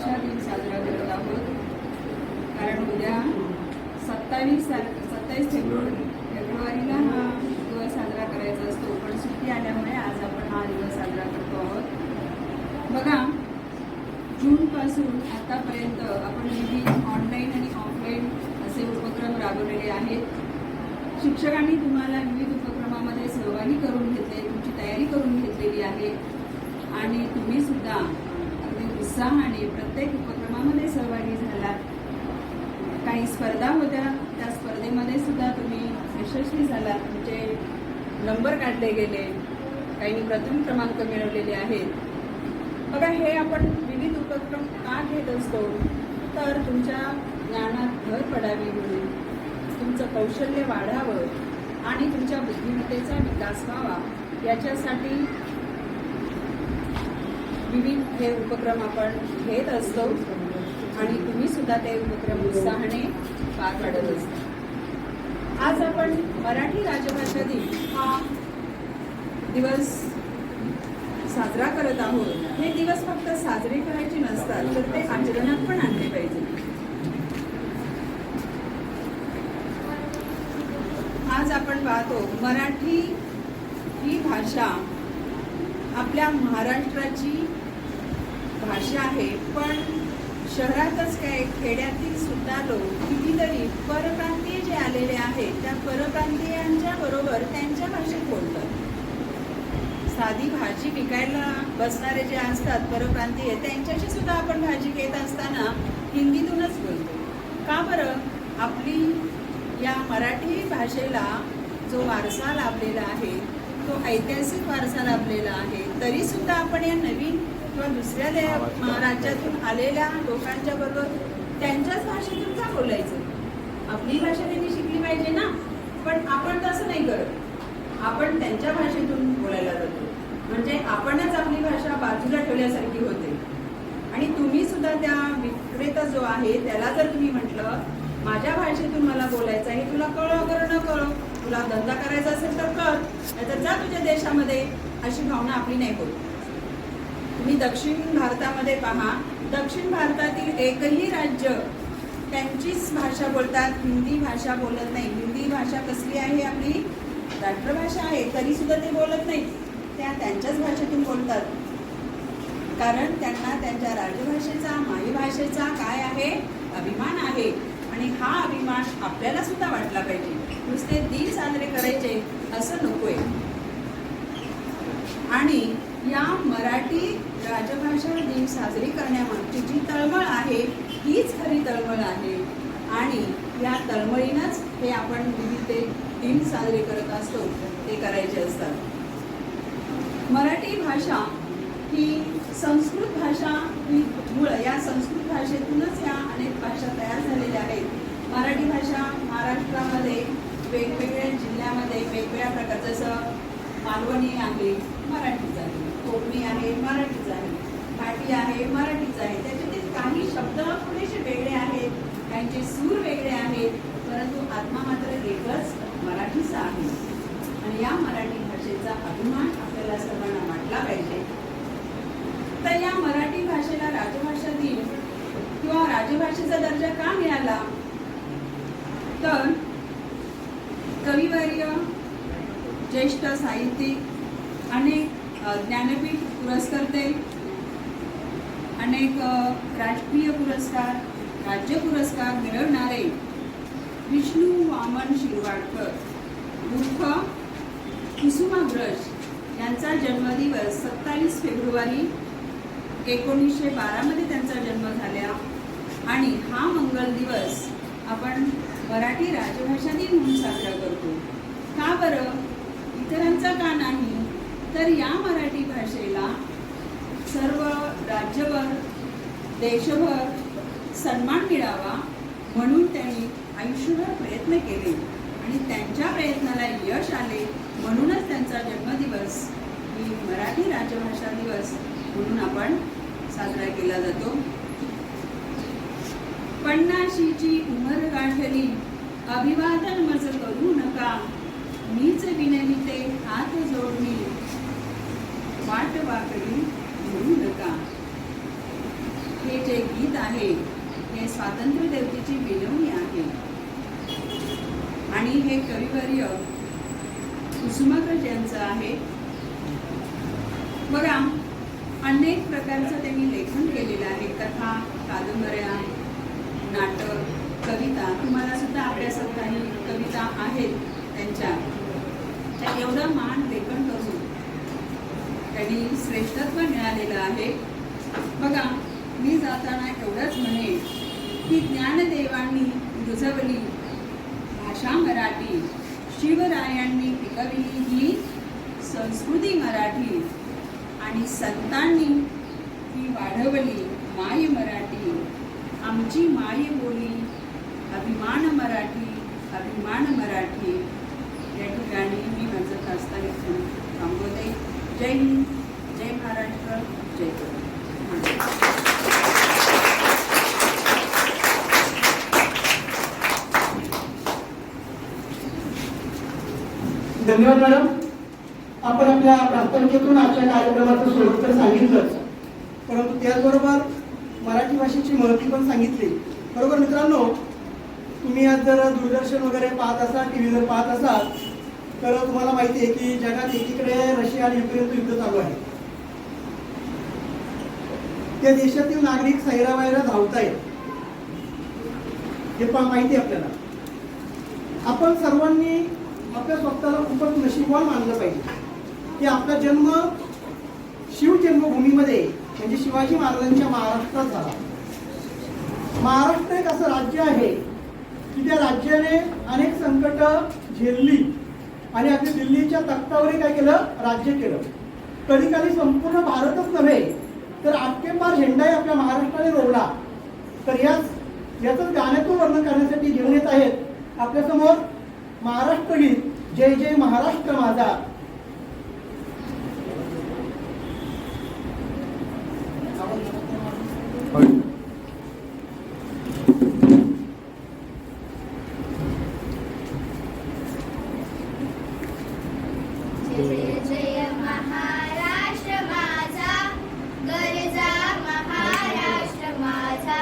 राजभाषा दिन साजरा करत आहोत. कारण उद्या 27 फेब्रुवारीला हा दिवस साजरा करायचा असतो, पण सुट्टी आल्यामुळे आज आपण हा दिवस साजरा करतो आहोत. बघा, जूनपासून आतापर्यंत आपण विविध ऑनलाईन आणि ऑफलाईन असे उपक्रम राबवलेले आहेत. शिक्षकांनी तुम्हाला विविध उपक्रमामध्ये सहभागी करून घेतले, तुमची तयारी करून घेतलेली आहे आणि तुम्ही सुद्धा अगदी उत्साहाने प्रत्येक उपक्रमामध्ये सहभागी झालात. काही स्पर्धा होत्या, त्या स्पर्धेमध्ये सुद्धा तुम्ही यशस्वी झालात, तुमचे नंबर काढले गेले, काही प्रथम क्रमांक मिळवलेले आहेत. बघा, हे आपण विविध उपक्रम का घेत असतो तर तुमच्या ज्ञानात भर पडावी म्हणून, तुमचं कौशल्य वाढावं आणि तुमच्या बुद्धिमत्तेचा विकास व्हावा याच्यासाठी विविध हे उपक्रम आपण घेत असतो आणि तुम्ही सुद्धा ते उपक्रम उत्साहाने पार पाडत असता. आज आपण मराठी राजभाषा दिन हा दिवस साजरा करत आहोत. हे दिवस फक्त साजरे करायचे नसतात, तर ते आचरणात पण आणले पाहिजे. आज आपण पाहतो, मराठी ही भाषा आपल्या महाराष्ट्राची भाषा आहे, पण शहरातच काय, खेड्यातील सुद्धा लोक कितीतरी परप्रांतीय जे आलेले आहेत त्या परप्रांतीयांच्या बरोबर त्यांच्या भाषेत बोलतात. साधी भाजी विकायला बसणारे जे असतात परप्रांतीय, त्यांच्याशी सुद्धा आपण भाजी घेत असताना हिंदीतूनच बोलतो. का बरं? आपली या मराठी भाषेला जो वारसा लाभलेला आहे, तो ऐतिहासिक वारसा लाभलेला आहे, तरी सुद्धा आपण या नवीन किंवा दुसऱ्या राज्यातून आलेल्या लोकांच्या बरोबर त्यांच्याच भाषेतून का बोलायचं? आपली भाषा त्यांनी शिकली पाहिजे ना. पण आपण तसं नाही करत, आपण त्यांच्या भाषेतून बोलायला जातो. म्हणजे आपणच आपली भाषा बाजूला ठेवल्यासारखी होते. आणि तुम्ही सुद्धा त्या विक्रेता जो आहे त्याला जर तुम्ही म्हटलं माझ्या भाषेतून मला बोलायचं आहे, तुला कळो अगर न कळो, तुला धंदा करायचा असेल तर कर, नाहीतर जा तुझ्या देशामध्ये, अशी भावना आपली नाही होत. तुम्ही दक्षिण भारतामध्ये पहा, दक्षिण भारतातील एकही राज्य त्यांचीच भाषा बोलतात, हिंदी भाषा बोलत नाही. हिंदी भाषा कसली आहे? आपली राष्ट्रभाषा आहे, तरी सुद्धा ते बोलत नाही, त्या त्यांच्याच भाषेतून बोलतात. कारण त्यांना त्यांच्या राजभाषेचा, मायभाषेचा काय आहे? अभिमान आहे. आणि हा अभिमान आपल्याला सुद्धा वाटला पाहिजे. नुसते दिन साजरे करायचे असं नकोय. आणि या मराठी राजभाषा दिन साजरी करण्यामागची जी तळमळ आहे, हीच खरी तळमळ आहे. आणि या तळमळीनंच हे आपण विविध दिन साजरे करत असतो, ते करायचे असतात. मराठी भाषा ही संस्कृत भाषा ही मूळ, या संस्कृत भाषेतूनच या अनेक भाषा तयार झालेल्या आहेत. मराठी भाषा महाराष्ट्रामध्ये वेगवेगळ्या जिल्ह्यामध्ये वेगवेगळ्या प्रकार, जसं मालवणी आहे मराठीच आहे, कोकणी आहे मराठीच आहे, घाटी आहे मराठीच आहे. त्याच्यातील काही शब्द थोडेसे वेगळे आहेत, त्यांचे सूर वेगळे आहेत, परंतु आत्मा मात्र एकच मराठीचा आहे. आणि या मराठी भाषेचा अभिमान आपल्याला सर्वांना वाटला पाहिजे. तर या मराठी भाषेला राजभाषा दिन किंवा राजभाषेचा दर्जा का मिळाला? तर कविवर्य, ज्येष्ठ साहित्यिक, अनेक ज्ञानपीठ पुरस्कर्ते, अनेक राष्ट्रीय पुरस्कार, राज्य पुरस्कार मिळवणारे विष्णू वामन शिरवाडकर उर्फ कुसुमाग्रज यांचा जन्मदिवस 27 फेब्रुवारी 1912 मध्ये त्यांचा जन्म झाला. आणि हा मंगल दिवस आपण मराठी राजभाषा दिन म्हणून साजरा करतो. का बरं? इतरांचा का नाही? तर या मराठी भाषेला सर्व राज्यभर, देशभर सन्मान मिळावा म्हणून त्यांनी आयुष्यभर प्रयत्न केले आणि त्यांच्या प्रयत्नाला यश आले. म्हणूनच त्यांचा जन्मदिवस ही मराठी राजभाषा दिवस म्हणून आपण साजरा केला जातो. 50ची उमर गाठली, अभिवादन मज करू नका, मीच विनविते हात जोडली, वाट वाकडी म्हणू नका. हे जे आहे हे स्वातंत्र्य देवतेची विनवणी आहे. आणि हे कविवर्य कुसुमाग्रज यांचं आहे. बघा, अनेक प्रकारचं त्यांनी लेखन केलेलं आहे. कथा, कादंबऱ्या, नाटक, कविता. तुम्हाला सुद्धा अभ्यासात काही कविता आहेत त्यांच्या. त्या एवढं महान लेखन करून त्यांनी श्रेष्ठत्व मिळालेलं आहे. बघा, मी जाताना एवढंच म्हणेन की ज्ञानदेवांनी रुजवली भाषा मराठी, शिवरायांनी पिकविली ही संस्कृती मराठी, आणि संतांनी ही वाढवली माय मराठी. आमची माय बोली, अभिमान मराठी, अभिमान मराठी. या ठिकाणी मी माझं खासदार इथून थांबवते. जय हिंद, जय महाराष्ट्र, जय गुरु. धन्यवाद मॅडम. आपण आपल्या प्रास्ताविकेतून आजच्या कार्यक्रमाचं स्वरूप तर सांगितलंच, परंतु त्याचबरोबर मराठी भाषेची महती पण सांगितली. बरोबर मित्रांनो, तुम्ही आज जर दूरदर्शन वगैरे पाहत असाल, टी व्ही जर पाहत असाल, तर तुम्हाला माहिती आहे की जगात एकीकडे रशिया आणि युक्रेनचं युद्ध चालू आहे. त्या देशातील नागरिक सैरावैरा धावतायत, हे पण माहिती आहे आपल्याला. आपण सर्वांनी आपल्या स्वतःला खूपच नशीबवान मानलं पाहिजे की आपला जन्म शिवजन्मभूमीमध्ये म्हणजे शिवाजी महाराजांच्या महाराष्ट्रात झाला. महाराष्ट्र एक असं राज्य आहे की त्या राज्याने अनेक संकट झेलली आणि अगदी दिल्लीच्या तख्तावरही काय केलं, राज्य केलं. कधी कधी संपूर्ण भारतच नव्हे तर आटकेपार झेंडाही आपल्या महाराष्ट्राने रोवला. तर याचं गाण्यातून वर्णन करण्यासाठी घेऊन येत आहेत आपल्या समोर महाराष्ट्र गीत, जय जय महाराष्ट्र माझा. जय जय महाराष्ट्र माझा, गरजा महाराष्ट्र माझा.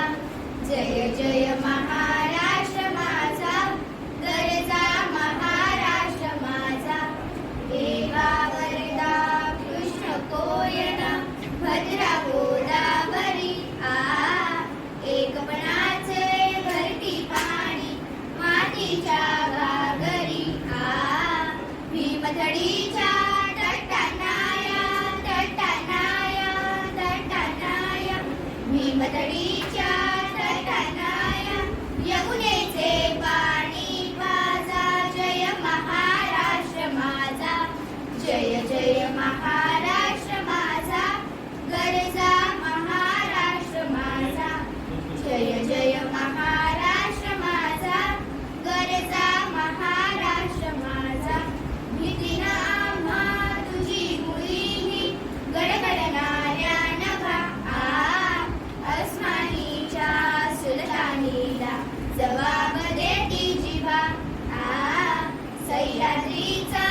जय जय महाराष्ट्र माझा, गरजा महाराष्ट्र माझा. देवा वरदा कृष्ण कोयना, भद्रा गोदावरी. एकपणाचे भरती पाणी मातीच्या घागरी. भीमथडीच्या तटानाया, तटानाया, तटानाया. भीमथडीच्या तटानाया, यमुनेचे पाणी वाजा. जय महाराष्ट्र माझा, जय जय महाराष्ट्र माझा, गरजा महाराष्ट्र माझा. जय जय महाराष्ट्र माझा, गरजा महाराष्ट्र माझा. भीतीना आम्हा तुझी मुलीही, गडगडणाऱ्या नभा. अस्मानीच्या सुलतानीला जबाब देती जिभा. सह्याद्रीचा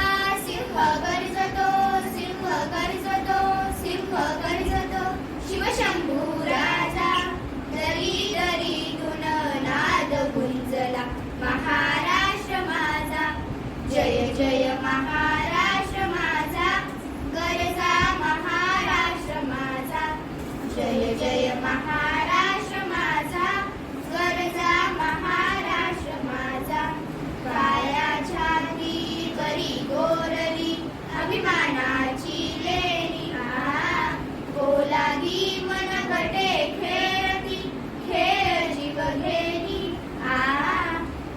सिंह गर्जतो, सिंह गर्जतो, सिंह गर्जतो. शिवशंभू राजा, दरी दरीतून नाद गुंजला महाराष्ट्र माझा. जय जय महाराष्ट्र माझा, गरजा महाराष्ट्र माझा. जय जय महाराष्ट्र माझा, गरजा महाराष्ट्र माझा. काया छाती बरी गोरली, अभिमानाची लेणी. कोलागी मन गटे खेळती, खेळ जीव घेणी.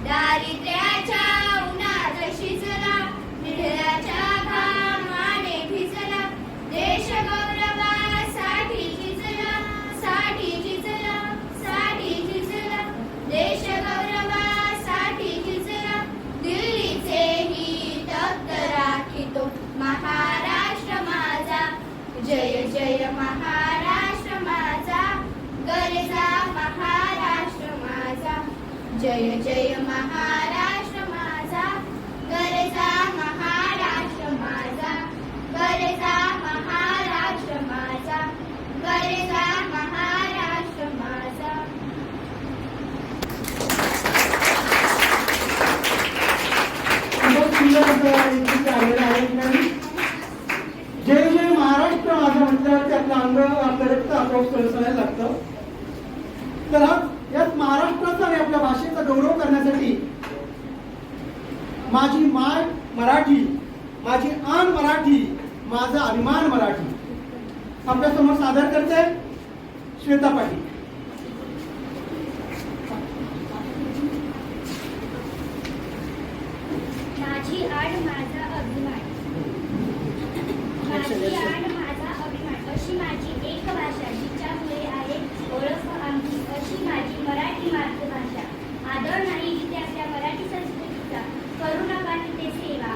दारिद्र्याच्या उन्हात शिजला, निढळाच्या घामाने भिजला. देश गौरवासाठी झिजला, साठी झिजला, साठी झिजला. देश गौरवासाठी झिजला, दिल्लीचेही तख्त राखितो महाराष्ट्र माझा. जय जय महाराष्ट्र माझा, गरजा महाराष्ट्र माझा. जय जय महाराष्ट्र माझा, गरजा महाराष्ट्र माझा. गरजा महाराष्ट्र माझा, गरजा महाराष्ट्र माझा. माझी आन मराठी, माझा अभिमान मराठी. आपल्यासमोर सादर करते श्वेता पाटील. माझी आड माझा अभिमान. माझी आड माझा अभिमान अशी माझी एक भाषा जिच्यामुळे आहे ओळख आमची, अशी माझी मराठी मातृभाषा. आदर नाही जिथे आपल्या मराठी संस्कृतीचा, करू नका तिथे सेवा.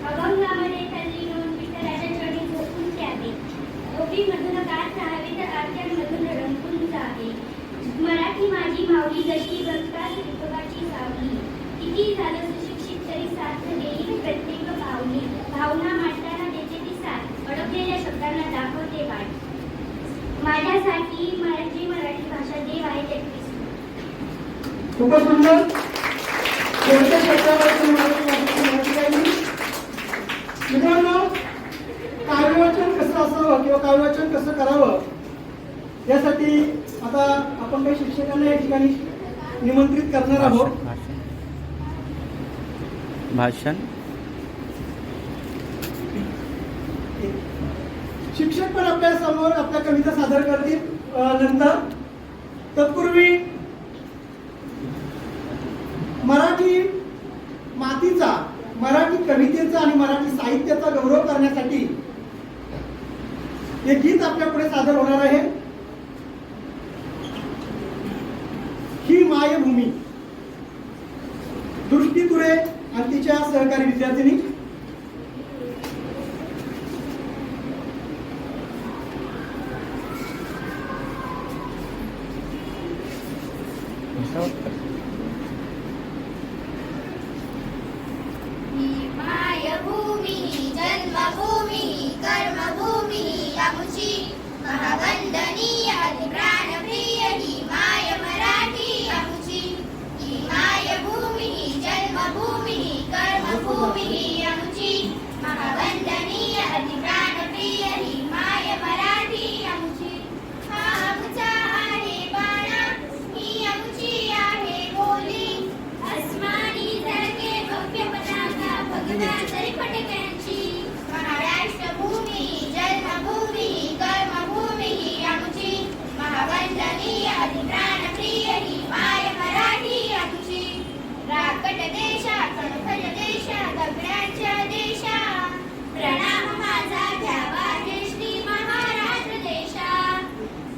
अभंगामध्ये तल्लीन विठ्ठलाच्या चरणी झोपून द्यावे. ओवीमधून गात राहावे तर आरत्यांमधून रंगून जावे. मराठी माझी माऊली जशी गंगा श्रीपगाची सावली. किती झालं सुशिक्षित तरी साथ देईल प्रत्येक पावली. भावना मांडताना देते ती साथ, अडकलेल्या शब्दांना दाखवते वाट. माझ्यासाठी माझी मराठी भाषा देव आहे तेहतीस. खूपच सुंदर. कोणत्या शब्दापासून मराठी गायली? मित्रांनो, काव्यवाचन कसं असावं किंवा काव्यवाचन कसं करावं यासाठी आता आपण काही शिक्षकांना या ठिकाणी निमंत्रित करणार आहोत. भाषण शिक्षक पण आपल्या समोर आपल्या कविता सादर करतील नंतर. तत्पूर्वी मराठी मातीचा, मराठी कवितेचा आणि मराठी साहित्याचा गौरव करण्यासाठी हे गीत आपल्या पुढे सादर होणार आहे. ही मायभूमी, दृष्टी तुरे आणि तिच्या सहकारी विद्यार्थिनी. मायभूमी जन्मभूमी कर्मभूमी आमची, महावंदनीय प्राणप्रिय ही माय मराठी आमची. ही मायभूमी जन्मभूमी कर्मभूमी आमची, महावंदनीय प्राणप्रिय ही माय मराठी आमची. हा आमचा आहे बाणा, ही आमची आहे बोली. अस्मानी झळके भव्य पताका भगवा तरी फटक्यांची. महाराष्ट्र भूमी जन्मभूमी कर्मभूमी ही आमची, महावंदनीय प्राणप्रिय ही माय मराठी आमची. राकट देशा कणखर देशा दगडांच्या देशा, प्रणाम माझा घ्यावा हे श्री महाराष्ट्र देशा.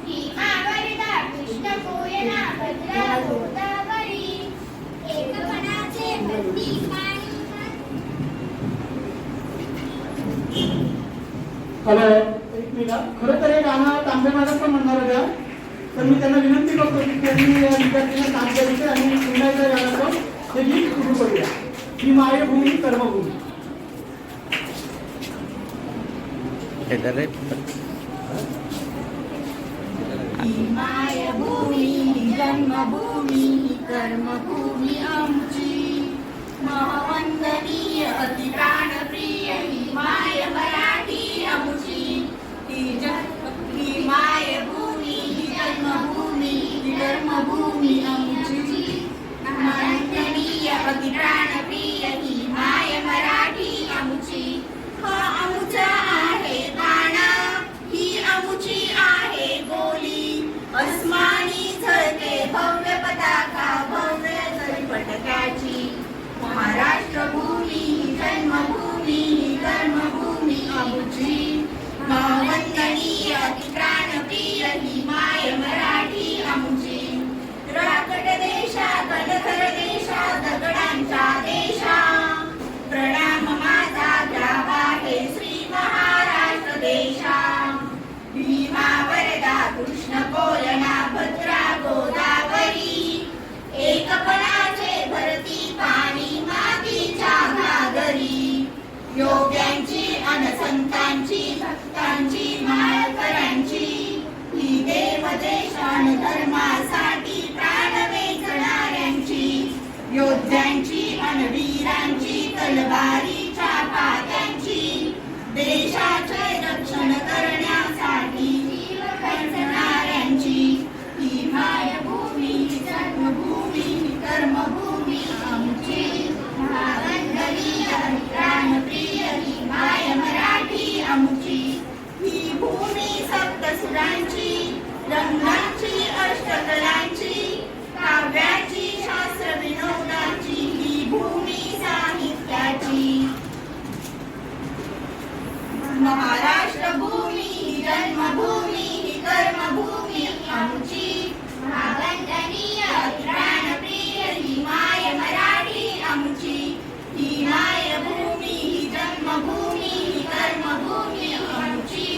भीमा वरदा कृष्ण कोयना भद्रा गोदावरी, एकपणाचे भक्ती पाणी. हॅलो, एक मिनिट. खरं तर हे गाणं तांबे मॅडम पण म्हणणार होत्या, तर मी त्यांना विनंती करतो की त्यांनी विद्यार्थ्यांना काम करायचे आणि पुन्हा एकदा गाण्याचं हे गीत सुरू करूया. ही मायभूमी कर्मभूमी. मायभूमी जन्मभूमी कर्मभूमी आमची, महावंदनीय अतिप्राणप्रिय ही माय मराठी आमची. ही मायभूमी जन्मभूमी कर्मभूमी आमची, महावंदनीय अतिप्राणप्रिय ही माय मराठी आमची. हा आमचा आहे बाणा, ही आमची आहे बोली. अस्मानी झळके भव्य पताका भव्य तरी फटक्याची. महाराष्ट्र भूमी जन्मभूमी कर्मभूमी आमची, महावंदनीय प्राणप्रिय ही माय मराठी आमची. राकट देशा कणखर देशा दगडांच्या देशा, प्रणाम माझा घ्यावा हे श्री महाराष्ट्र देशा. भीमा वरदा कृष्ण कोयना भद्रा गोदावरी, एकपणाचे भरती पाणी मातीच्या घागरी. योग्यांची अनसंतांची भक्तांची माळकऱ्यांची, ही देव देशान धर्मासाठी प्राण वेचणाऱ्यांची. योद्ध्यांची अनवीरांची तलवारीच्या पात्यांची, देशाचे रक्षण करण्यासाठी जीव खर्चणाऱ्यांची. ही मायभूमी जन्मभूमी कर्मभूमी आमची, महावंदनीय प्राणप्रिय महाराष्ट्र भूमी ही जन्मभूमी ही कर्मभूमी आमची. महावंदनीय प्राणप्रिय ही माय मराठी आमची. ही मायभूमी ही जन्मभूमी ही कर्मभूमी आमची.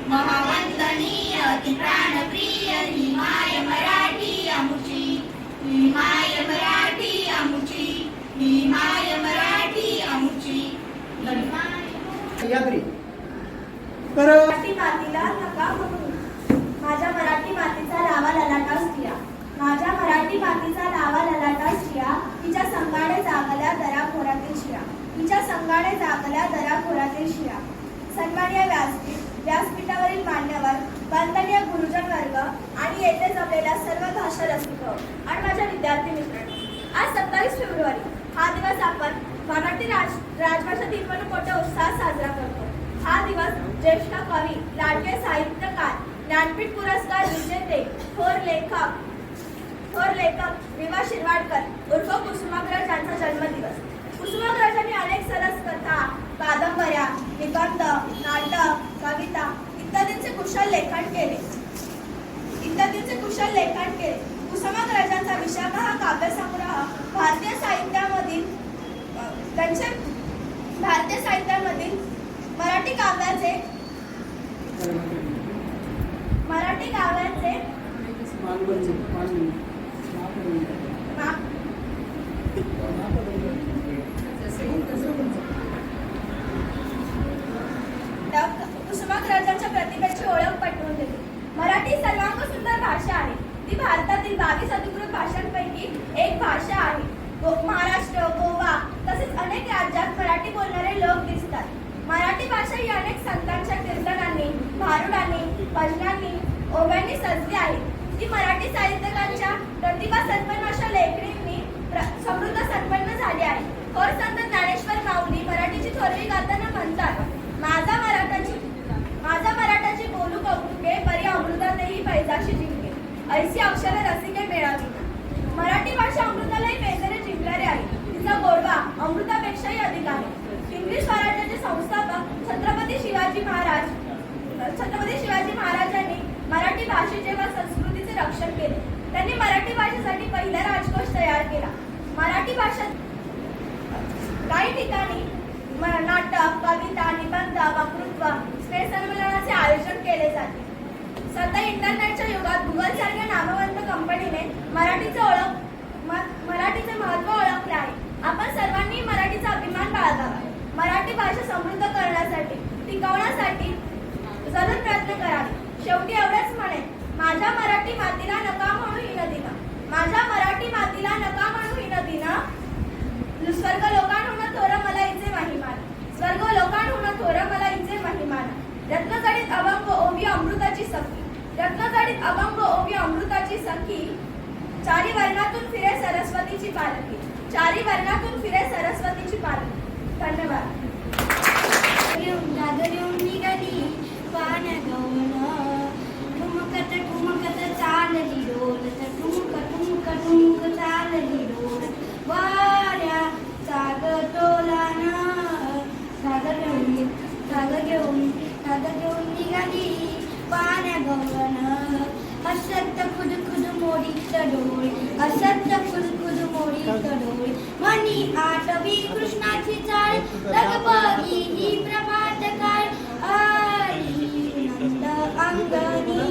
महावंदनीय ती प्राणप्रिय ही माय मराठी आमची. ही माय मराठी आमची. ही माय मराठी आमची. सह्याद्री. तर मराठी मातीला नका म्हणू, माझ्या मराठी मातीचा लावा ललाटा स्त्रिया. माझ्या मराठी मातीचा लावा ललाटा स्त्रिया. तिच्या संगाने जागल्या दराखोरातील शिया. तिच्या संगाने जागल्या दराखोरातील शिया. सन्माननीय व्यासपीठावरील मान्यवर, वंदनीय गुरुजन वर्ग आणि येथे जमलेल्या सर्व भाषा रसिक आणि माझ्या विद्यार्थी मित्रांनो, आज 27 फेब्रुवारी हा दिवस आपण मराठी राजभाषा दिन म्हणून मोठ्या उत्साहात साजरा करतो. हा दिवस ज्येष्ठ कवी, लाडके साहित्यकार, ज्ञानपीठ पुरस्कार विजेते, थोर लेखक विवा शिरवाडकर उर्फ कुसुमाग्रज यांचा जन्मदिवस. कुसुमाग्रजांनी अनेक सरस कथा, कादंबऱ्या, निबंध, नाटक, कविता इत्यादींचे कुशल लेखन केले. कुसुमाग्रजांचा विशाखा हा काव्यसंग्रह भारतीय साहित्यामधील मराठी काव्याचे कुसुमाग्रजांच्या प्रतिभेची ओळख पटवून देते. मराठी सर्वांग सुंदर भाषा आहे. ती भारतातील 22 अधिकृत भाषांपैकी एक भाषा आहे. महाराष्ट्र, गोवा तसेच अनेक राज्यात मराठी बोलणारे लोक दिसतात. मराठी भाषा ही अनेक संतांच्या कीर्तनांनी, भारुडांनी, भजनांनी, ओव्यांनी सजली आहे. ती मराठी साहित्यकांच्या प्रतिभा संपन्न अशा लेखणींनी समृद्ध संपन्न झाली आहे. थोर संत ज्ञानेश्वर माऊली मराठीची थोरवी गाताना म्हणतात, माझा मराठाची बोलू कौतुके, परी अमृतातही पैजाशी जिंके, ऐसी अक्षर रसिके मेळावी. मराठी भाषा अमृतालाही पैजाने जिंकणारी आहे. तिचा गोडवा अमृतापेक्षाही अधिक आहे. इंग्लिश स्वराज्याचे संस्थापक छत्रपती शिवाजी महाराजांनी मराठी भाषेचे व संस्कृतीचे रक्षण केले. त्यांनी मराठी भाषेसाठी पहिला राजकोश तयार केला. मराठी भाषा काही ठिकाणी नाटक, कविता, निबंध, वक्तृत्व, स्नेह संमेलनाचे आयोजन केले जाते. सध्या इंटरनेटच्या युगात गुगल सारख्या नामवंत कंपनीने मराठीचे महत्त्व ओळखले आहे. आपण सर्वांनी मराठीचा अभिमान बाळगावा. मराठी भाषा समृद्ध करण्यासाठी, टिकवण्यासाठी जरूर प्रयत्न करावे. शेवटी एवढेच म्हणेन, माझ्या मराठी मातीला नका म्हणू ही नदीनं. माझ्या मराठी मातीला नका म्हणू ही नदीनं. स्वर्ग लोकांहून थोर मला इचे महिमान. स्वर्ग लोकांहून थोर मला इचे महिमान. रत्नजडित अभंग ओवी अमृताची सखी. रत्नजडित अभंग ओवी अमृताची सखी. चारी वर्णातून फिरे सरस्वतीची पालखी. चारी वर्णातून फिरे सरस्वतीची पालखी. धन्यवाद. निघाली पाण्या गवळण, ठुमकत ठुमकत चालली डोलत, ठुमक चालली डोलत. वाऱ्या साग तोलान, साग घेऊन निघाली पाण्या गवळण. असत खुद मोडीत डोळे, असत खुद मोडीत डोळे. मनी आठवी कृष्णाची चाळ, लगबगी ही प्रभात काळ. आई नंद अंगणी,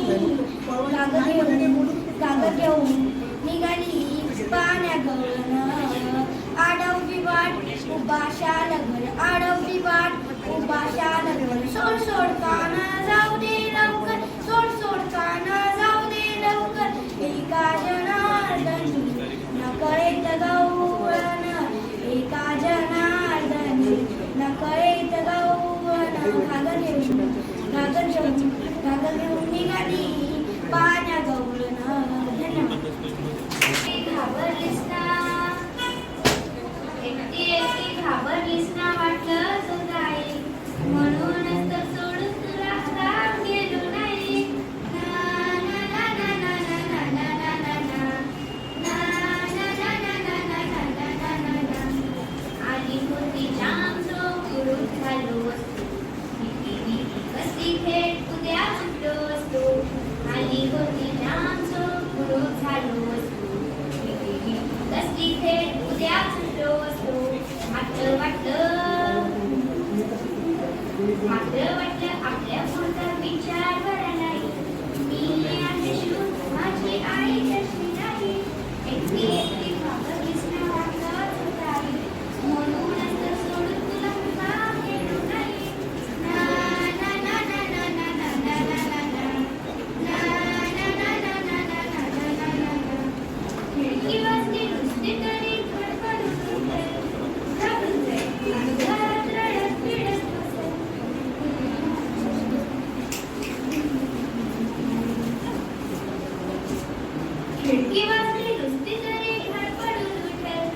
काग घेऊन निघाली पाण्या गवळण. आडवली वाट उभाशा लगन, आडवली वाट उभाशा लगन. सोड काना जाऊ दे लवकर, सोड काना जाऊ दे लवकर. एका जनार्दनी नकळेत गवळण, एका जनार्दनी नकळेत गवळण. घाग घेऊन निघाली पाण्या गवळण. धन्यवाद. घाबरलीस ना, एकटी घाबरलीस ना, वाटलं तो जाईल म्हणूनच तर सोडून तुला काम गेलो नाही. आली होती जाम जो गुरु झालो असतो. मात्र वाटलं आपल्या पुढचा विचार बरा नाही. मी आहे शूर, माझी आई तशी नाही. एकटी एकटी भागत दिसणं वाटत होताई. म्हणूनच तर सोडून तुला पुन्हा भेटू नाही. ना ना ना ना ना ना ना ना ना ना ना. ना ना ना ना ना ना ना ना ना ना. खिडकी वाजली नुसती तरी खडखडून उठे. घाबरून जाई अंधारात रडत पिडत बसे. खिडकी वाजली नुसती तरी खडखडून उठेल.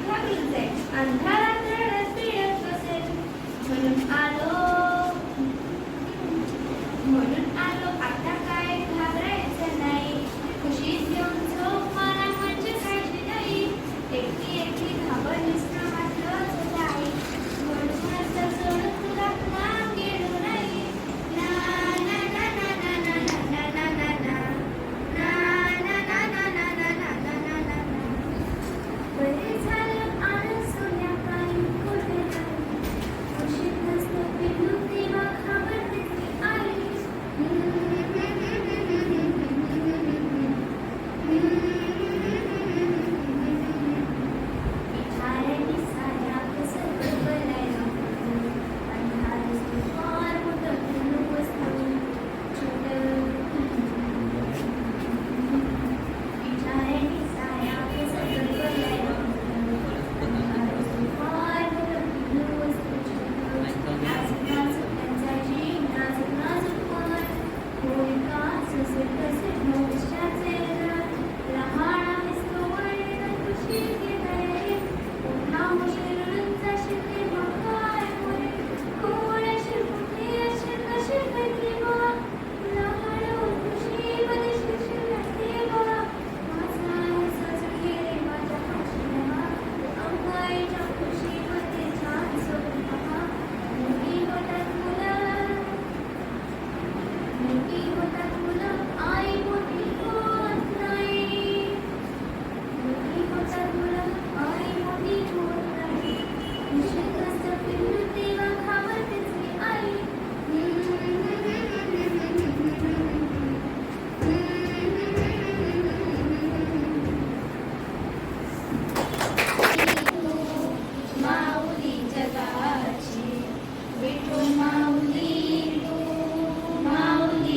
घाबरून जाई अंधारात रडत पिडत बसेल. म्हणून आलो आता काय घाबरायचं नाही. खुशीत घेऊन झोप मला म्हणजे काळजी नाही. एकटी एकटी घाबर दिसणं वाटलंच होतं आई. म्हणूनच तर सोडून तुला पुन्हा गेलो नाही. ना ना ना ना ना ना ना ना ना ना. ना ना ना ना ना ना ना ना ना ना ना. बरे झालं आलं संध्याकाळी कुठे नाही. खुशीत नसतं पिलू तेव्हा घाबरते ती आई. बिचाऱ्याने साऱ्या कसं बदलायला नको. अंधारच तो फार मोठं पिलू बसलं छोटं. बिचाऱ्याने साऱ्या कसं बदलायला नको. अंधारच तो फार मोठं पिलू बसलं छोटं. नाजूक नाजूक त्यांचा जीव, नाजूक नाजूक मन. होय का जसे तसे भविष्याचे रथ. लहान आहेस तो वळलेला खुशी घेताय. पुन्हा मोठे रडून जाशील तेव्हा काय होईल. कोण असेल कुठे असेल कसे काय तेव्हा. लहान खुशीमध्ये शिरशील तेव्हा. माझा आहे सजून गेले माझ्या हातच्या. अंगाईच्या खुशीमध्ये छान सोडून पहा. मोठी होतात मुलं, मोठी होतात मुलं, आई मोठी होत नाही. मोठी होतात मुलं, आई मोठी होत नाही. खुशीत असतं पिल्लू तेव्हा घाबरतेच ती आई. माऊली जगाची विठू माऊली तू, माऊली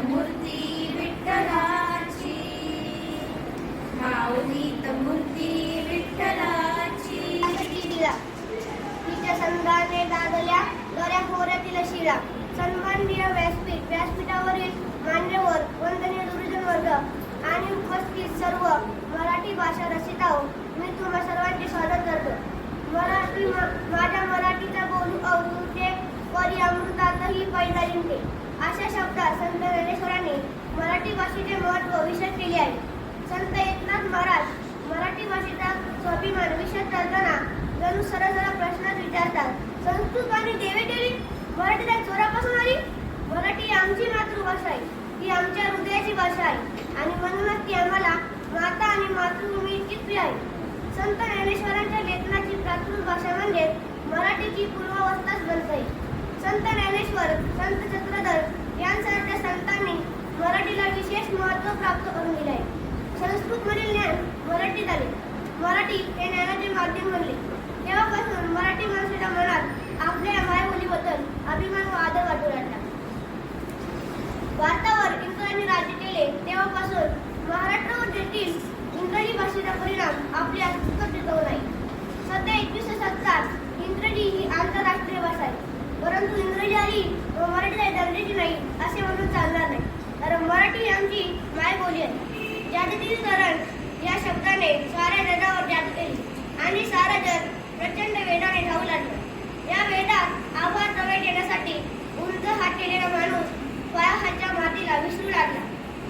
मूर्ती विठ्ठलाची, माऊलीत मूर्ती विठ्ठलाची. तिच्या संघाने दादल्या दऱ्या खोऱ्यातील शिळा, सन्माननीय व्यासपीठ, व्यासपीठावरील मान्यवर, वंदनीय गुरुजन वर्ग आणि उपस्थित सर्व मराठी भाषा रसिकाओ, मी तुम्हा सर्वांचे स्वागत करतो. माझ्या मराठीचा बोलू अवधूते परी अमृतातही पैदा जिंके अशा शब्दात संत ज्ञानेश्वरांनी मराठी भाषेचे महत्त्व विशद केले आहे. संत एकनाथ महाराज मराठी भाषेचा स्वाभिमान विषद करताना जणू सरळ प्रश्न विचारतात. संस्कृत आणि देवे केली, मराठी त्या चोरापासून आली. मराठी आमची मातृभाषा आहे, ती आमच्या हृदयाची भाषा आहे आणि म्हणूनच ती आम्हाला माता आणि मातृभूमी इतकीच प्रिय आहे. संत ज्ञानेश्वरांच्या लेखनाची प्राकृत भाषा म्हणजे मराठीची पूर्वावस्थाच ग्रंथ आहे. संत ज्ञानेश्वर, संत चक्रधर यांसारख्या संतांनी मराठीला विशेष महत्त्व प्राप्त करून दिले आहे. संस्कृतमधील ज्ञान मराठीत आले, मराठी हे ज्ञानाचे माध्यम बनले. तेव्हापासून मराठी माणसाच्या मनात आपल्या मायबोलीबद्दल अभिमान व आदर वाटू लागला. भारतावर इंग्रजांनी राज्य केले तेव्हापासून महाराष्ट्रावर देखील इंग्रजी भाषेचा परिणाम आपल्या अस्तित्वात दिसत नाही. सध्या 21व्या शतकात इंग्रजी ही आंतरराष्ट्रीय भाषा आहे, परंतु इंग्रजी आली व मराठी काही दर्जाची नाही असे म्हणून चालणार नाही, कारण मराठी ही आमची मायबोली आहे. जातीतील धरण या शब्दाने साऱ्या जगावर जादू केली आणि सारा जग प्रचंड वेगाने धावू लागलं. या वेगात आभार जवळ येण्यासाठी उंच हात केलेला माणूस पायाखालच्या मातीला विसरू लागला.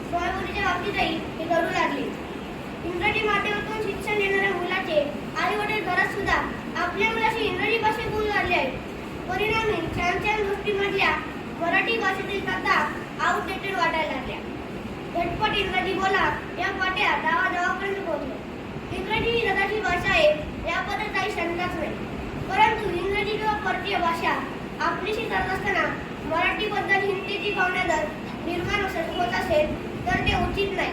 स्वयंभूतीच्या बाबतीतही हे घडू लागले. इंग्रजी माध्यमातून शिक्षण देणाऱ्या मुलाचे आई वडील घरात सुद्धा आपल्या मुलाशी इंग्रजी भाषेत बोलू लागले आहेत. परिणामी छान छान गोष्टींमधल्या मराठी भाषेतील कथा आउटडेटेड वाटायला लागल्या. झटपट इंग्रजी बोला या पाट्या गावागावापर्यंत पोहोचल्या. इंग्रजी ही जगाची भाषा आहे याबद्दल काही शंकाच नाही, परंतु इंग्रजी किंवा परकीय भाषा आपलीशी करत असताना मराठीबद्दल हिंसेची भावना जर निर्माण होत असेल तर ते उचित नाही.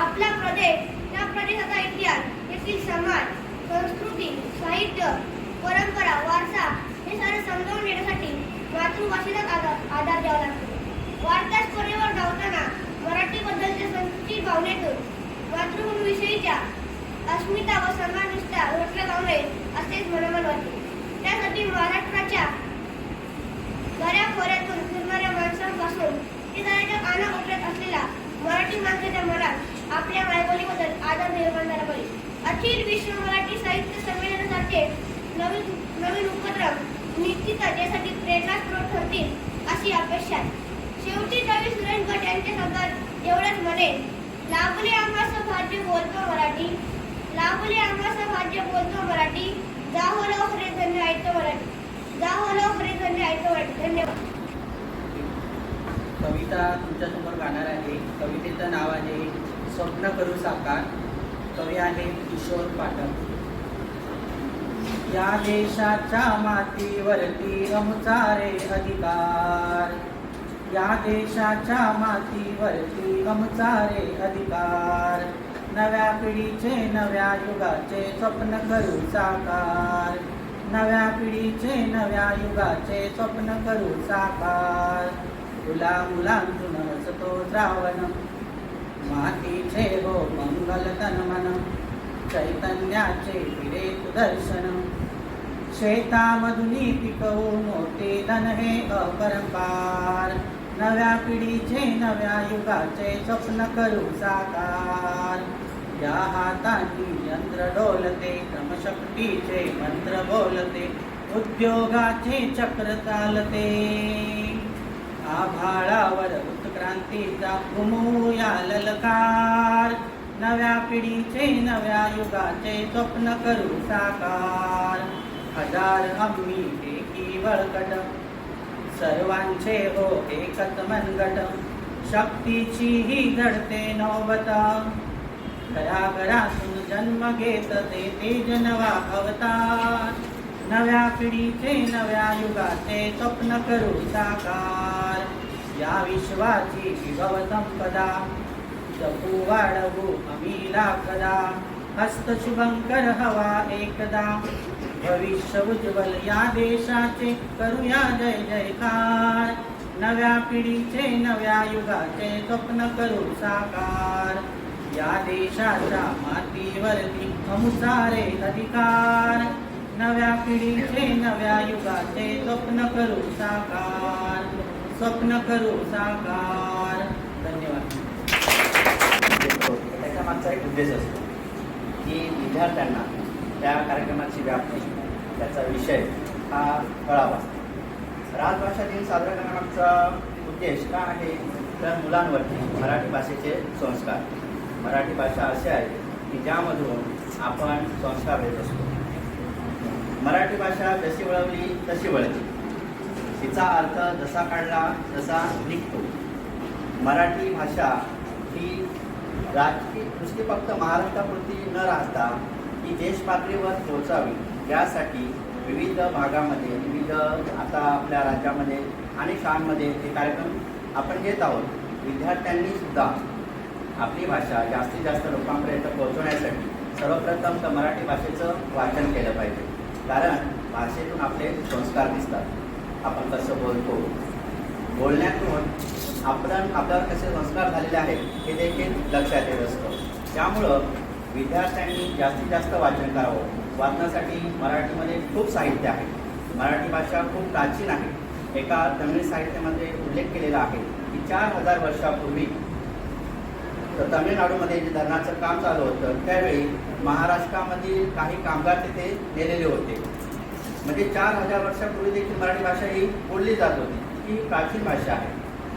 आपला प्रदेश, त्या प्रदेशाचा इतिहास, तेथील समाज, संस्कृती, साहित्य, परंपरा, वारसा हे सारे समजावून घेण्यासाठी मातृभाषेलाच आधार द्यावा लागतो. वाढत्या स्पर्धेवर धावताना मराठीबद्दलच्या संस्कृती भावनेतून मातृभूमीविषयीच्या अस्मिता व सन्माननिष्ठा ओळखल्या जाऊ नये असेच मनोमन वाटते. त्यासाठी महाराष्ट्राच्या दऱ्याखोऱ्यातून फिरणाऱ्या माणसांपासून ते दऱ्याच्या कानाकोपऱ्यात असलेला मराठी माणसाच्या मनात आपल्या मायबोलीबद्दल आदर निर्माण झाला पाहिजे. अखिल विश्व मराठी साहित्य संमेलनासारखे नवीन उपक्रम निश्चितच यासाठी प्रेरणास्रोत ठरतील अशी अपेक्षा आहे. शेवटी कवी सुरेश भट यांच्या शब्दात एवढंच म्हणेन, लाभले आम्हास भाग्य बोलतो मराठी, लाभले आम्हास भाग्य बोलतो मराठी, जाहो लो खरे धन्य ऐकतो मराठी, जाहो लो खरे धन्य ऐकतो मराठी. धन्यवाद. कविता तुमच्यासमोर गाणार आहे. कवितेचं नाव आहे स्वप्न करू साकार. कवी आहे किशोर पाठक. या देशाच्या मातीवरती आमचा रे अधिकार, या देशाच्या मातीवरती आमचा रे अधिकार, नव्या पिढीचे नव्या युगाचे स्वप्न करू साकार, नव्या पिढीचे नव्या युगाचे स्वप्न करू साकार. तुला मुलांतून असतो श्रावण, मातीचे हो मंगल तन मन, चैतन्याचे फिरे सुदर्शन, शेतामधुनी पिकवू मोठे धन हे अपरंपार, नव्या पिढीचे नव्या युगाचे स्वप्न करू साकार. या हातांनी यंत्र डोलते, क्रमशक्तीचे मंत्र बोलते, उद्योगाचे चक्र चालते, आभाळावर उत्क्रांतीचा घुमूया ललकार, नव्या पिढीचे नव्या युगाचे स्वप्न करू साकार. हजार आम्ही एकी बळकट, सर्वांचे हो एकच मनगट, शक्तीची ही घडते नौबत, घराघरातून जन्म घेत ते तेज नवा अवतार, नव्या पिढीचे नव्या युगाचे स्वप्न करू साकार. या विश्वाची विभव संपदा जपू वाढवू आम्ही लाखदा, हस्त शुभंकर हवा एकदा, भविष्य उज्ज्वल या देशाचे करूया जय जयकार. नव्या पिढीचे नव्या युगाचे स्वप्न करू साकार. या देशाच्या मातीवरती अमुसारे अधिकार. नव्या पिढीचे नव्या युगाचे स्वप्न करू साकार. स्वप्न करू साकार. धन्यवाद. त्याच्या मागचा एक उद्देश असतो की विद्यार्थ्यांना त्या कार्यक्रमाची व्याप्ती, त्याचा विषय हा कळावा. राजभाषा दिन साजरा करण्यामागचा उद्देश काय आहे तर मुलांवरती मराठी भाषेचे संस्कार. मराठी भाषा अशी आहे की ज्यामधून आपण संस्कार देत असतो. मराठी भाषा जशी वळवली तशी वळते. तिचा अर्थ जसा काढला तसा निघतो. मराठी भाषा ही राजकीय नुसती फक्त महाराष्ट्रापुरती न राहता ती देश पातळीवर पोहोचावी यासाठी विविध भागामध्ये, विविध आता आपल्या राज्यामध्ये अनेक शाळांमध्ये हे कार्यक्रम आपण घेत आहोत. विद्यार्थ्यांनी सुद्धा आपली भाषा जास्तीत जास्त लोकांपर्यंत पोहोचवण्यासाठी सर्वप्रथम तर मराठी भाषेचं वाचन केलं पाहिजे. कारण भाषेतून आपले संस्कार दिसतात. आपण कसं बोलतो, बोलण्यातून आपल्यावर कसे संस्कार झालेले आहेत हे देखील लक्षात येत असतं. त्यामुळं विद्यार्थ्यांनी जास्तीत जास्त वाचन करावं. वाचनासाठी मराठीमध्ये खूप साहित्य आहे. मराठी भाषा खूप प्राचीन आहे. एका तमिळ साहित्यामध्ये उल्लेख केलेला आहे की 4000 वर्षापूर्वी तर तमिळनाडूमध्ये जे धरणाचं काम चालू होतं त्यावेळी महाराष्ट्रामधील काही कामगार तिथे नेलेले होते. म्हणजे 4000 वर्षापूर्वी देखील मराठी भाषा ही बोलली जात होती. ही प्राचीन भाषा आहे.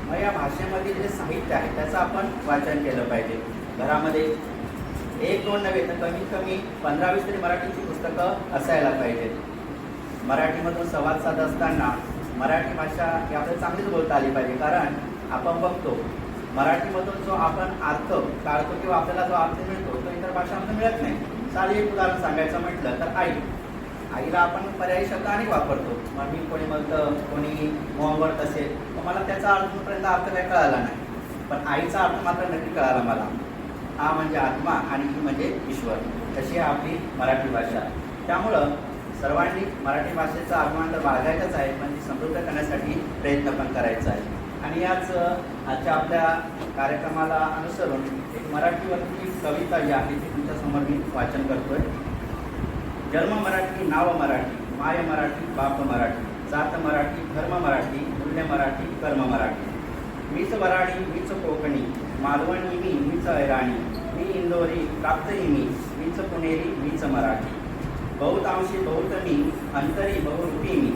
मग या भाषेमधील जे साहित्य आहे त्याचं आपण वाचन केलं पाहिजे. घरामध्ये 1-2 नव्हे तर कमीत कमी 15-20 तरी मराठीची पुस्तकं असायला पाहिजेत. मराठीमधून संवाद साधत असताना मराठी भाषा ही आपल्याला चांगलीच बोलता आली पाहिजे. कारण आपण बघतो मराठीमधून जो आपण अर्थ काढतो किंवा आपल्याला जो अर्थ मिळतो तो इतर भाषांमध्ये मिळत नाही. साधे एक उदाहरण सांगायचं म्हटलं तर आईला आपण पर्यायी शब्द अनेक वापरतो. मग मी कोणी म्हणतं, कोणी मोहवत असेल तर मला त्याचा अजूनपर्यंत अर्थ काही कळाला नाही. पण आईचा अर्थ मात्र नक्की कळाला मला. हा म्हणजे आत्मा आणि ही म्हणजे ईश्वर. तशी आपली मराठी भाषा. त्यामुळं सर्वांनी मराठी भाषेचा अभिमान तर बाळगायचाच आहे, पण ती समृद्ध करण्यासाठी प्रयत्न पण करायचा आहे. आणि याच आजच्या आपल्या कार्यक्रमाला अनुसरून एक मराठीवरती कविता जी आहे ती तुमच्यासमोर मी वाचन करतोय. जन्म मराठी, नाव मराठी, माय मराठी, बाप मराठी, जात मराठी, धर्म मराठी, मूल्य मराठी, कर्म मराठी. मीच वराडी, मीच कोकणी, मालवणी मीच ऐराणी, मी इंदोरी, प्राप्तही मीच पुणेरी, मीच मराठी. बहुतांशी बहुत मी, अंतरी बहुरूपी मी,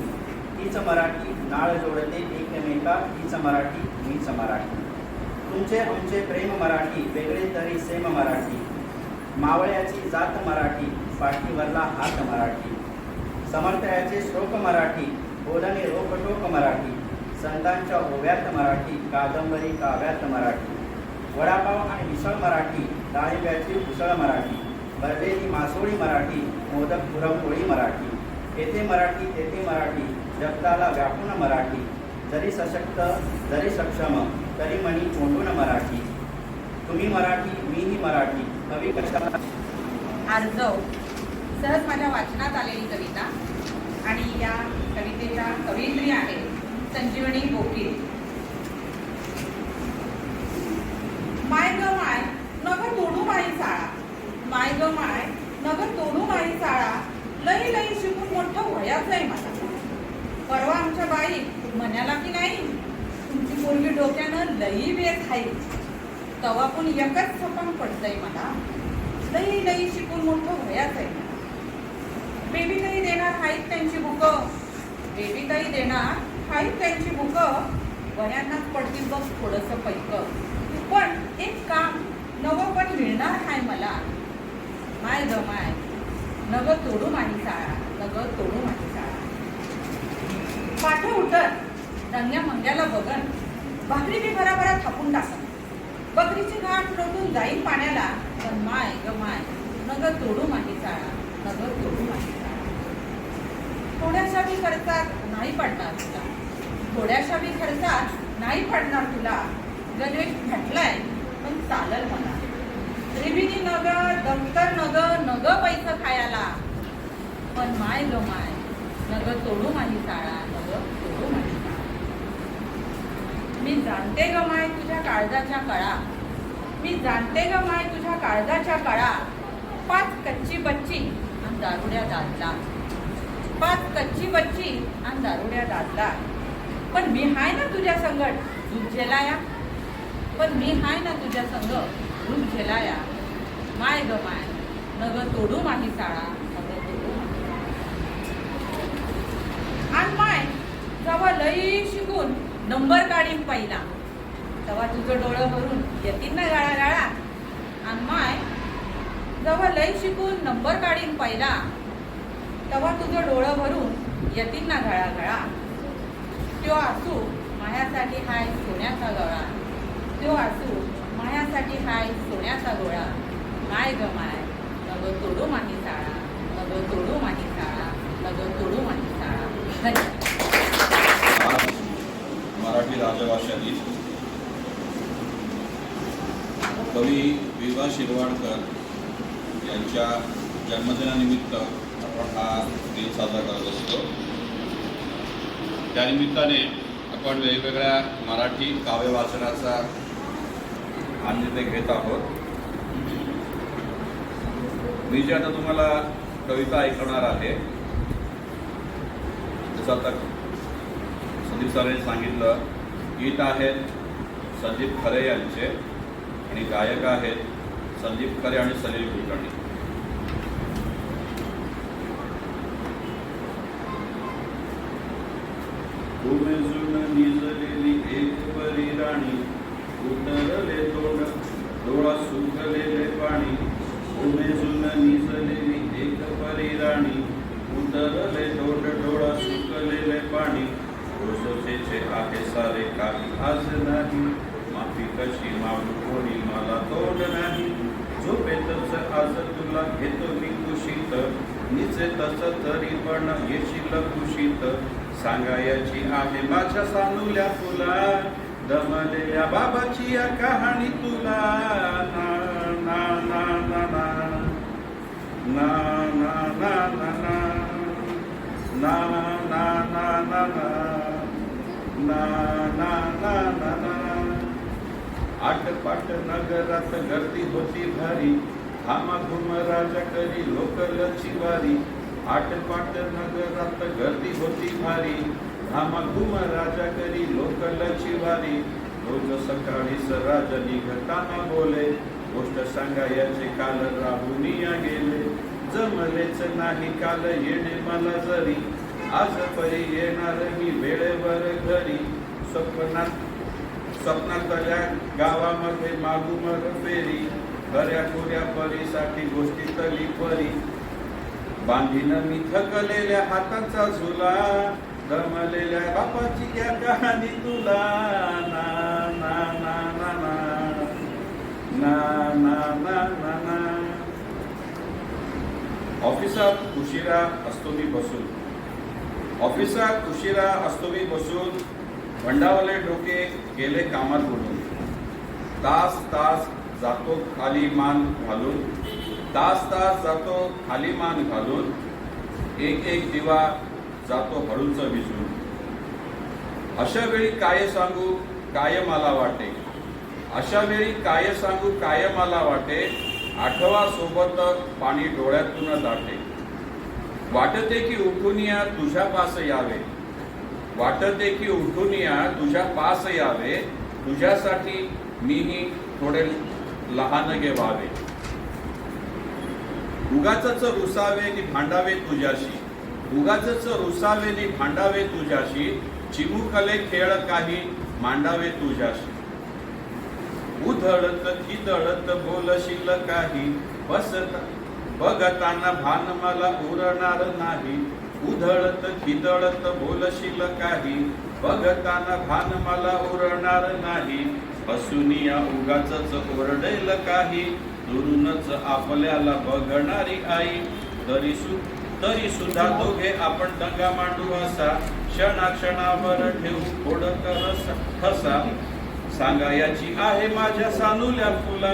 तीच मराठी नाळ जोडते एकमेका, हीच मराठी, मीच मराठी. तुमचे आमचे प्रेम मराठी, वेगळे तरी सेम मराठी, मावळ्याची जात मराठी, पाठीवरला हात मराठी. समर्थयाचे श्लोक मराठी, बोलणे रोकटोक मराठी, संतांच्या ओव्यात मराठी, कादंबरी काव्यात मराठी. वडापाव आणि मिसळ मराठी, डाळिंब्याची उसळ मराठी, भरलेली मासोळी मराठी, मोदक पुरणपोळी मराठी. येथे मराठी तेथे मराठी, जगताला व्यापून मराठी, जरी सशक्त जरी सक्षम तरी मनी कोंडून मराठी. तुम्ही मराठी मीही मराठी, कवी कशा आर्जव सहज माझ्या वाचनात आलेली कविता. आणि या कवितेच्या कवयित्री आहे संजीवनी बोकील. माय ग माय नग तोडू माई चाळा, माय ग माय नग तोडू माई चाळा, लई लई शिकून मोठं वयाचं आहे मला. परवा आमच्या बाई म्हणाला की नाही तुमची पोरगी डोक्यानं लई वेळ खाईल, तवा पण एकच छपन पडतंय मला. लई लई शिकून मोठं वयाचं आहे मला. बेबी ताई देणार आहेत त्यांची बुकं, बेबी ताई देणार आहेत त्यांची बुकं, वयांनाच पडतील बघ थोडंसं पैक. पण एक काम नवं पण मिळणार आहे मला. माय ग माय नग तोडू माझी चाळा, नग तोडू माझी चाळा. पाठ उठत रंग्या मंग्याला बघन, भाकरी बी भराभरा थापून टाकन, बकरीची गाठ लोटून जाईल पाण्याला. पण माय ग माय नग तोडू माझी चाळा, नग तोडू माझी चाळा. थोड्याशा बी खर्चात नाही पडणार तुला, थोड्याशा बी खर्चात नाही पडणार तुला. गणवेश घातलाय पण चालल मला, रिबिनी नग दफ्तर नग पैसा खायला, पण माय ग माय नग तोडू माझी शाळा, नग तोडू माझी शाळा. मी जाणते ग माय तुझ्या काळजाच्या कळा, मी जाणते ग माय तुझ्या काळजाच्या कळा. 5 कच्ची बच्ची आणि दारुड्या दादला, 5 कच्ची बच्ची आणि दारुड्या दादला. पण मी हाय ना तुझ्या संगट दूध झेलाया, पण मी हाय ना तुझ्या संग दूध झेलाया. माय ग माय नग तोडू माझी शाळा, नग तोडू माझी शाळा. आणि माय जेव्हा लई शिकून नंबर काढीन पहिला, तेव्हा तुझं डोळं भरून येतील ना गाळा गाळा. आणि माय जेव्हा लई शिकून नंबर काढीन पहिला, तेव्हा तुझं डोळं भरून येतील ना घळा घळा. त्यो आसू मायासाठी हाय सोन्याचा गळा, त्यो आसू मायासाठी हाय सोन्याचा गोळा. माय ग माय नग तोडू माझी शाळा, नग तोडू माझी शाळा, नग तोडू माझी शाळा. धन्यवाद. आज मराठी राजभाषा दिन. कवी वि. शिरवाडकर यांच्या जन्मदिनानिमित्त आपण हा दिन साजरा करत असतो. त्यानिमित्ताने आपण वेगवेगळ्या मराठी काव्य वाचनाचा आनंद घेत आहोत. मी जे आता तुम्हाला कविता ऐकवणार आहे, जसं आता संदीप सरांनी सांगितलं, गीत आहेत संदीप खरे यांचे आणि गायक आहेत संदीप खरे आणि सलील कुलकर्णी. उमेजून निजलेली एक परी राणी, उतरले तोंड डोळा सुकलेले पाणी. उमेजून निजलेली एक परी राणी, उतरले तोंड डोळा सुकलेले पाणी. रोजचे आहे सारे काही आज नाही, माफी कशी मागू कोणी मला तोड नाही. झोपेतच आज तुला घेतो मी कुशीत, निचेतच तरी पण येशील कुशीत. सांगायची आहे माझ्या सानुल्या तुला, दमलेल्या बाबाची या कहाणी तुला. ना ना ना ना ना ना ना ना ना ना ना ना ना ना ना ना ना ना. आटपाट नगरात गर्दी होती भारी, घामाघूम राजा करी लोकलची वारी. आटपाट नगरात गर्दी होती भारी, घामाघूम राजा करी लोकलची वारी. रोज सकाळी राजा निघताना बोले, गोष्ट सांगायचे काल राहुनिया गेले. जमलेच नाही काल येणे मला जरी, आज परी येणार मी वेळेवर घरी. स्वप्नातल्या गावामध्ये मागू मग फेरी, खऱ्या खुऱ्या परीसाठी गोष्टी तली परी. बांधीन मी थकलेल्या हाताचा झुला, दमलेल्या बापाची या कहाणी तुला. ना ना ना ना ना ना ना ना ना. ऑफिसात उशिरा असतो मी बसून, ऑफिसात उशिरा असतो मी बसून. भंडावले डोके गेले कामात बुडून. तास तास जातो खाली मान घालून, तास तास जातो खाली मान घालून. एक एक दिवा जातो हळूच विजून. अशा वेळी काय सांगू काय मला वाटे, अशा वेळी काय सांगू काय मला वाटे. आठवा सोबत पाणी डोळ्यातून दाटे. वाटते की उठून या तुझ्या पास यावे, वाटते की उठून या तुझ्या पास यावे. तुझ्यासाठी मीही थोडे लहान व्हावे. उगाचच रुसावे नि भांडावे तुझ्याशी, उगाचच रुसावे नि भांडावे तुझ्याशी. चिमुकले खेळ काही मांडावे तुझ्याशी. उधळत खिदळत बोलशील काही, बघताना भान मला उरणार नाही. उधळत खिदळत बोलशील काही, बघताना भान मला उरणार नाही. हसुनिया उगाचच ओरडेल काही, दुरूनच आपल्याला बघणारी आई. तरी सुद्धा दोघे आपण दंगा मांडू असा, क्षणाक्षणावर ठेवू फोडकर ठसा. सांगायची आहे माझ्या सानुल्या फुला,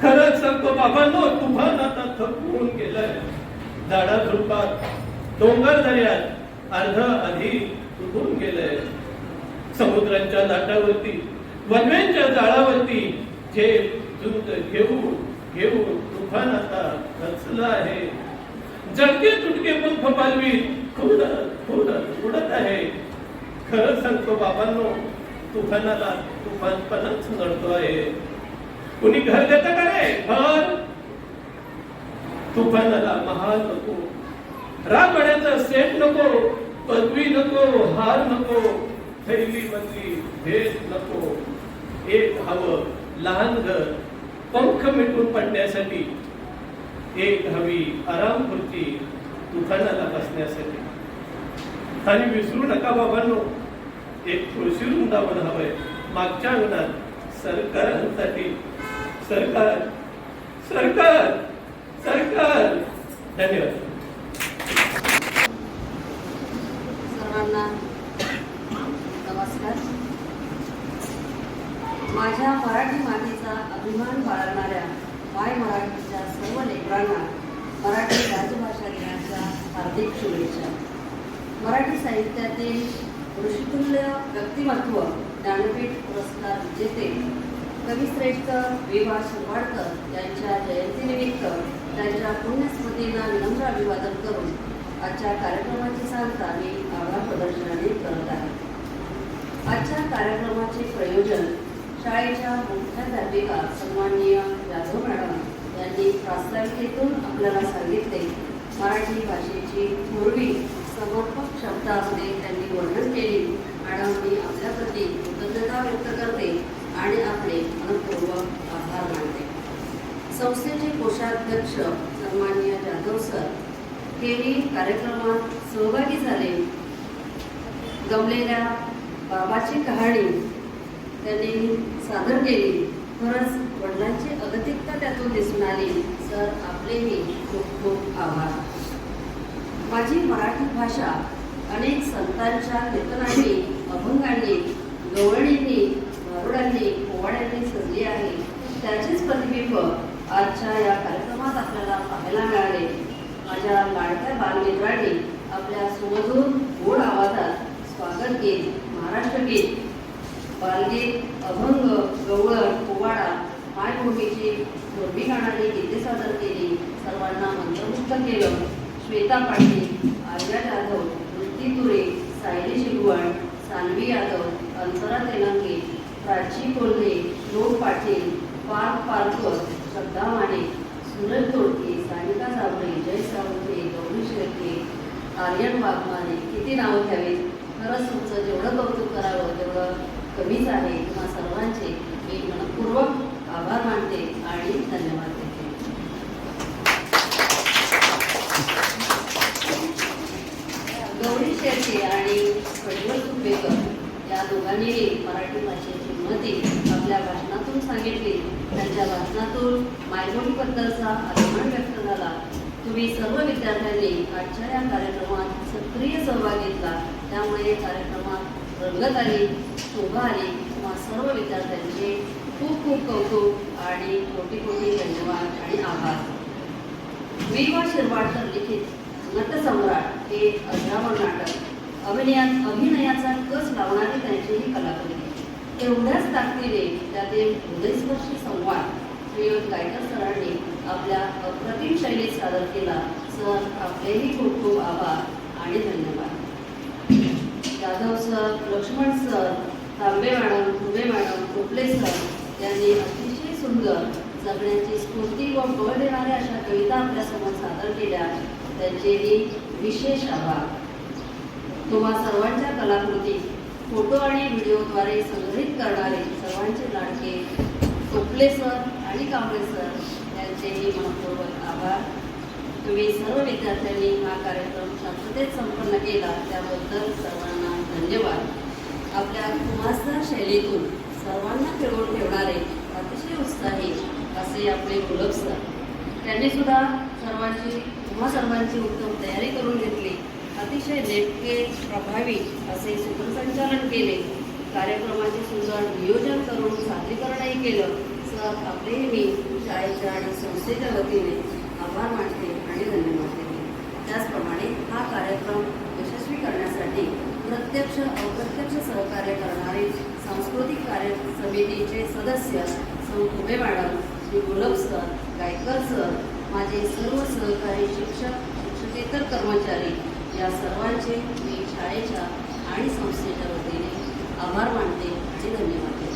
खरंच सांगतो बाबांनो, तुफान आता थकून गेलंय. झाडा झुडपात, डोंगर दऱ्यात अर्ध आधी तुटून गेलंय. समुद्रांच्या लाटावरती, वनव्यांच्या जाळावरती झेप झुंज घेऊन घेऊन तुफान आता रचलं आहे. जडके तुटके पंख पालवी खुडत खुडत उडत आहे. खरं सांगतो बाबांनो, तुफानाला तुफानपणाच नडतो आहे. कुणी घर देतं का रे घर? तुफानाला महाल नको, राजवाड्याचा सेट नको, पदवी नको, हार नको, थैली मधली भेट नको. एक हवं लहान घर पंख मिटून पडण्यासाठी, एक हवी आराम खुर्ची तुफानाला बसण्यासाठी. आणि विसरू नका बाबांनो, एक तुळशी वृंदावन हवंय मागच्या अंगणात सरकारांसाठी. सरकार सरकार सरकार. धन्यवाद. सर्वांना नमस्कार. माझ्या मराठी मातीचा अभिमान बाळगणाऱ्या माय मराठीच्या सर्व लेकरांना मराठी राजभाषा दिनाच्या हार्दिक शुभेच्छा. मराठी साहित्यातील ऋषितुल्य व्यक्तिमत्व, ज्ञानपीठ पुरस्कार विजेते कविश्रेष्ठ वि.वा. शिरवाडकर यांच्या जयंतीनिमित्त त्यांच्या पुण्यस्मृतींना विनम्र अभिवादन करून आजच्या कार्यक्रमाची सांगता मी आभार प्रदर्शनाने करत आहे. आजच्या कार्यक्रमाचे प्रयोजन शाळेच्या मुख्याध्यापिका सन्माननीय जाधव मॅडम यांनी प्रास्ताविकेतून आपल्याला सांगितले. मराठी भाषेची पूर्वी समर्पक शब्दामध्ये त्यांनी वर्णन केली. मॅडम, मी आपल्याप्रती कृतज्ञता व्यक्त करते आणि आपले मनपूर्वक आभार मानते. संस्थेचे कोषाध्यक्ष सन्माननीय जाधव सर हेही कार्यक्रमात सहभागी झाले. गमलेल्या बाबाची कहाणी त्यांनी सादर केली. खरंच वडिलांची अगतिकता त्यातून दिसून आली. सर, आपलेही खूप खूप आभार. माझी मराठी भाषा अनेक संतांच्या कीर्तनांनी, अभंगांनी, गवळणींनी, भारुडांनी, पोवाड्यांनी सजली आहे. त्याचेच प्रतिबिंब आजच्या या कार्यक्रमात आपल्याला पाहायला मिळाले. माझ्या लाडक्या बालमित्रांनी आपल्या सुमधुर गोड आवाजात स्वागत गीत, महाराष्ट्र गीत, बालगीत, अभंग, गवळण, पोवाडा, मायभूमीची जोडणी गाणारी गीते सादर केली. सर्वांना मंत्रमुग्ध केलं. श्वेता पाटील, आर्या जाधव, वृत्ती तुरे, सायली शिगवण, सान्वी यादव, अंतरा तेलंगे, प्राची कोल्हे, लोक पाटील, पार्थ पारकर, श्रद्धा माने, सूरज तोडके, सानिका साबळे, जय सावंते, गौरी शेळके, आर्यन वाघमारे. किती नावं घ्यावीत. खरंच तुमचं जेवढं कौतुक करावं तेवढं कमीच आहे. तुम्हा सर्वांचे मी मनपूर्वक आभार मानते आणि धन्यवाद देते. गौरी शेळके आणि प्रज्वल कुंभेकर या दोघांनी मराठी भाषेची उन्नती आपल्या भाषणातून सांगितली. त्यांच्या भाषणातून मायबोलीबद्दलचा अभिमान व्यक्त झाला. तुम्ही सर्व विद्यार्थ्यांनी आजच्या या कार्यक्रमात सक्रिय सहभाग घेतला. त्यामुळे कार्यक्रमात रंगत आली, शोभा आली. तुम्हा सर्व विद्यार्थ्यांचे खूप खूप कौतुक आणि कोटी कोटी धन्यवाद आणि आभार. वि.वा. शिरवाडकर लिखित नटसम्राट हे अजरामर नाटक अभिनयाचा कस लावणारी त्यांची ही कलाकृती. तेवढ्याच ताकदीने त्यातील हृदयस्पर्शी संवाद श्रीयुत गायकर सरांनी आपल्या अप्रतिम शैलीत सादर केला. सर, आपलेही खूप खूप आभार आणि धन्यवाद. जाधव सर, लक्ष्मण सर, तांबे मॅडम, दुबे मॅडम, टोपले सर यांनी अतिशय सुंदर जगण्याची स्फूर्ती व बळ देणाऱ्या अशा कविता आपल्यासमोर सादर केल्या. त्यांचेही विशेष आभार. तुम्हा सर्वांच्या कलाकृती फोटो आणि व्हिडिओद्वारे संग्रहित करणारे सर्वांचे लाडके टोपले सर आणि कांबळे सर यांचेही मनपूर्वक आभार. तुम्ही सर्व विद्यार्थ्यांनी हा कार्यक्रम शांततेत संपन्न केला त्याबद्दल सर्वांना धन्यवाद. आपल्या खुमासदार शैलीतून सर्वांना फिरवून ठेवणारे अतिशय उत्साही असे आपले गुलाब सर, त्यांनी सुद्धा तुम्हा सर्वांची उत्तम तयारी करून घेतली. अतिशय नेटके, प्रभावी असे सूत्रसंचालन केले. कार्यक्रमाचे सुंदर नियोजन करून सादरीकरणही केलं. तसंच आपलेही मी शाळेच्या आणि संस्थेच्या वतीने आभार मानते आणि धन्यवाद देते. त्याचप्रमाणे हा कार्यक्रम यशस्वी करण्यासाठी प्रत्यक्ष अप्रत्यक्ष सहकार्य करणारे सांस्कृतिक कार्य समितीचे सदस्य सौ खुबे मॅडम, श्री गुलाब सर, गायकर सर, माझे सर्व सहकारी शिक्षक, शिक्षकेतर कर्मचारी या सर्वांचे मी शाळेच्या आणि संस्थेच्या वतीने आभार मानते आणि धन्यवाद देते.